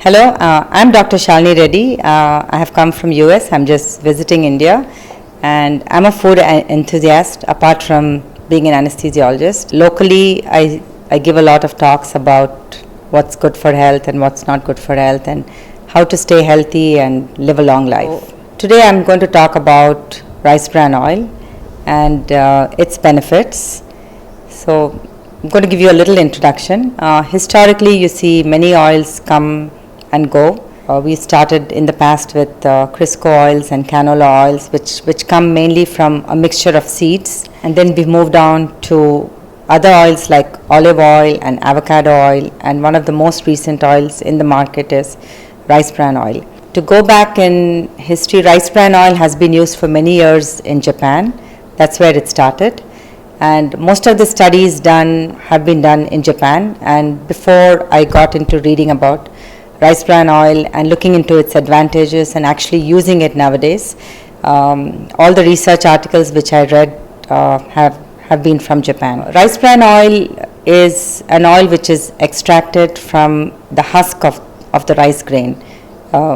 Hello, I'm Dr. Shalini Reddy. I have come from US. I'm just visiting India, and I'm a food enthusiast apart from being an anesthesiologist. Locally, I give a lot of talks about what's good for health and what's not good for health and how to stay healthy and live a long life. Today I'm going to talk about rice bran oil and its benefits. So I'm going to give you a little introduction. Historically, you see many oils come and go. We started in the past with Crisco oils and canola oils, which come mainly from a mixture of seeds, and then we moved on to other oils like olive oil and avocado oil, and one of the most recent oils in the market is rice bran oil. To go back in history, rice bran oil has been used for many years in Japan. That's where it started, and most of the studies have been done in Japan. And before I got into reading about rice bran oil and looking into its advantages and actually using it nowadays, all the research articles which I read have been from Japan. Rice bran oil is an oil which is extracted from the husk of the rice grain,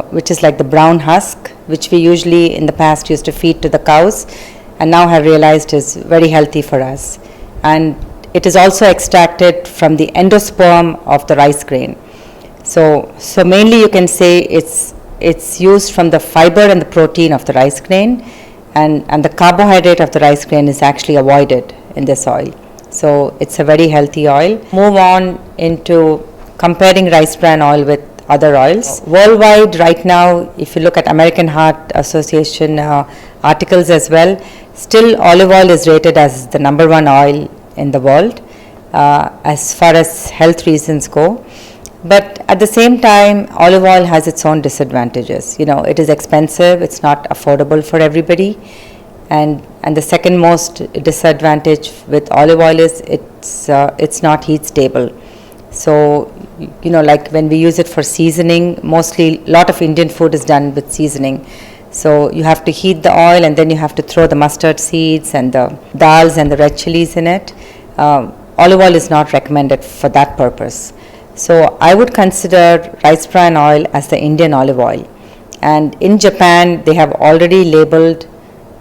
which is like the brown husk, which we usually in the past used to feed to the cows, and now have realized is very healthy for us. And it is also extracted from the endosperm of the rice grain. So mainly you can say it's used from the fiber and the protein of the rice grain, and the carbohydrate of the rice grain is actually avoided in this oil. So it's a very healthy oil. Move on into comparing rice bran oil with other oils. Worldwide right now, if you look at American Heart Association articles as well, still olive oil is rated as the number one oil in the world as far as health reasons go. But at the same time, olive oil has its own disadvantages. It is expensive, it's not affordable for everybody. And the second most disadvantage with olive oil is it's not heat stable. So, like when we use it for seasoning, mostly a lot of Indian food is done with seasoning. So you have to heat the oil and then you have to throw the mustard seeds and the dals and the red chilies in it. Olive oil is not recommended for that purpose. So I would consider rice bran oil as the Indian olive oil. And in Japan, they have already labeled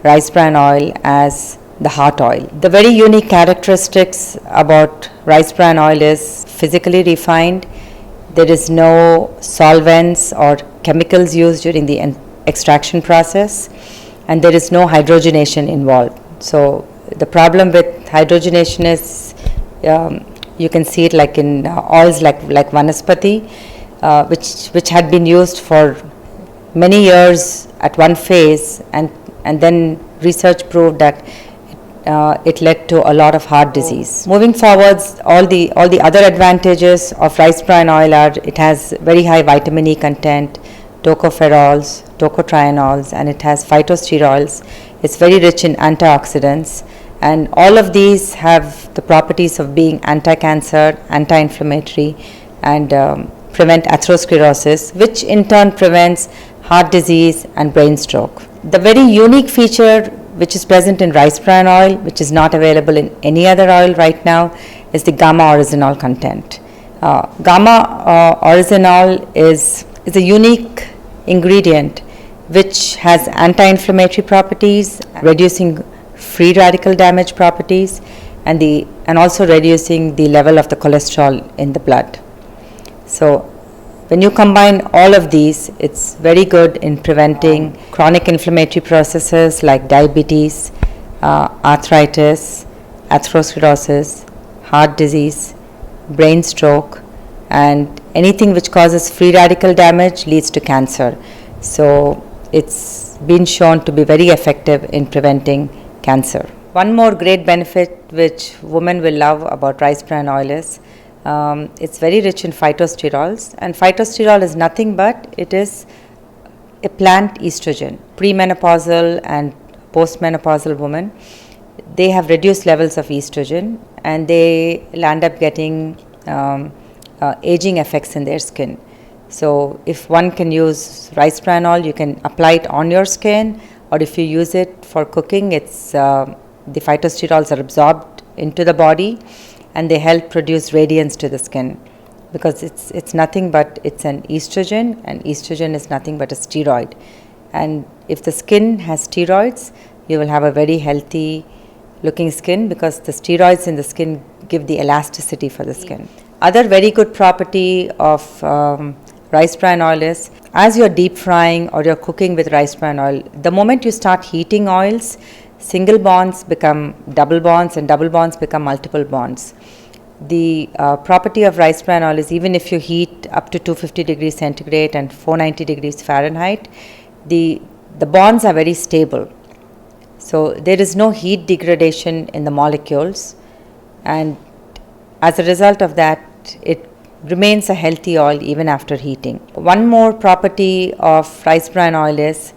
rice bran oil as the heart oil. The very unique characteristics about rice bran oil is physically refined. There is no solvents or chemicals used during the extraction process, and there is no hydrogenation involved. So the problem with hydrogenation is you can see it like in oils like vanaspati, which had been used for many years at one phase, and then research proved that it led to a lot of heart disease. Moving forwards, all the other advantages of rice bran oil are it has very high vitamin E content, tocopherols, tocotrienols, and it has phytosterols. It's very rich in antioxidants, and all of these have the properties of being anti-cancer, anti-inflammatory, and prevent atherosclerosis, which in turn prevents heart disease and brain stroke. The very unique feature which is present in rice bran oil, which is not available in any other oil right now, is the gamma oryzanol content. Gamma oryzanol is a unique ingredient which has anti-inflammatory properties, reducing free radical damage properties, and also reducing the level of the cholesterol in the blood. So when you combine all of these, it's very good in preventing chronic inflammatory processes like diabetes, arthritis, atherosclerosis, heart disease, brain stroke, and anything which causes free radical damage leads to cancer. So it's been shown to be very effective in preventing cancer. One more great benefit which women will love about rice bran oil is it's very rich in phytosterols, and phytosterol is nothing but it is a plant estrogen. Premenopausal and postmenopausal women, they have reduced levels of estrogen, and they land up getting aging effects in their skin. So if one can use rice bran oil, you can apply it on your skin, or if you use it for cooking, it's the phytosterols are absorbed into the body and they help produce radiance to the skin. because it's nothing but it's an estrogen, and estrogen is nothing but a steroid. And if the skin has steroids, you will have a very healthy looking skin, because the steroids in the skin give the elasticity for the skin. Other very good property of rice bran oil is, as you're deep frying or you're cooking with rice bran oil, the moment you start heating oils, single bonds become double bonds and double bonds become multiple bonds. The property of rice bran oil is, even if you heat up to 250 degrees centigrade and 490 degrees Fahrenheit, the bonds are very stable. So there is no heat degradation in the molecules, and as a result of that, it remains a healthy oil even after heating. One more property of rice bran oil is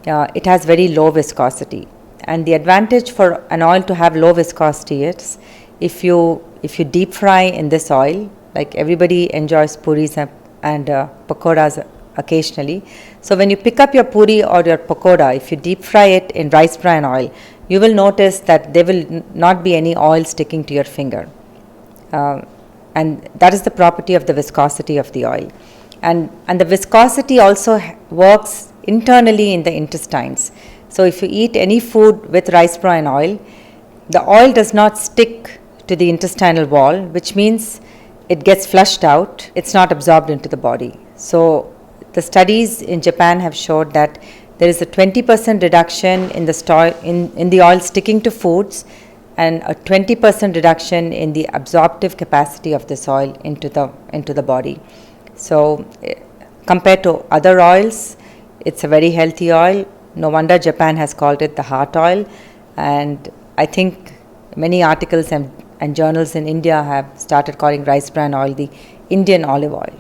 it has very low viscosity, and the advantage for an oil to have low viscosity is, if you deep fry in this oil, like everybody enjoys puris and pakoras occasionally. So when you pick up your puri or your pakoda, if you deep fry it in rice bran oil, you will notice that there will not be any oil sticking to your finger. And that is the property of the viscosity of the oil. And the viscosity also works internally in the intestines. So if you eat any food with rice bran oil, the oil does not stick to the intestinal wall, which means it gets flushed out, it's not absorbed into the body. So the studies in Japan have showed that there is a 20% reduction in the oil sticking to foods, and a 20% reduction in the absorptive capacity of this oil into the body. So compared to other oils, it's a very healthy oil. No wonder Japan has called it the heart oil, and I think many articles and journals in India have started calling rice bran oil the Indian olive oil.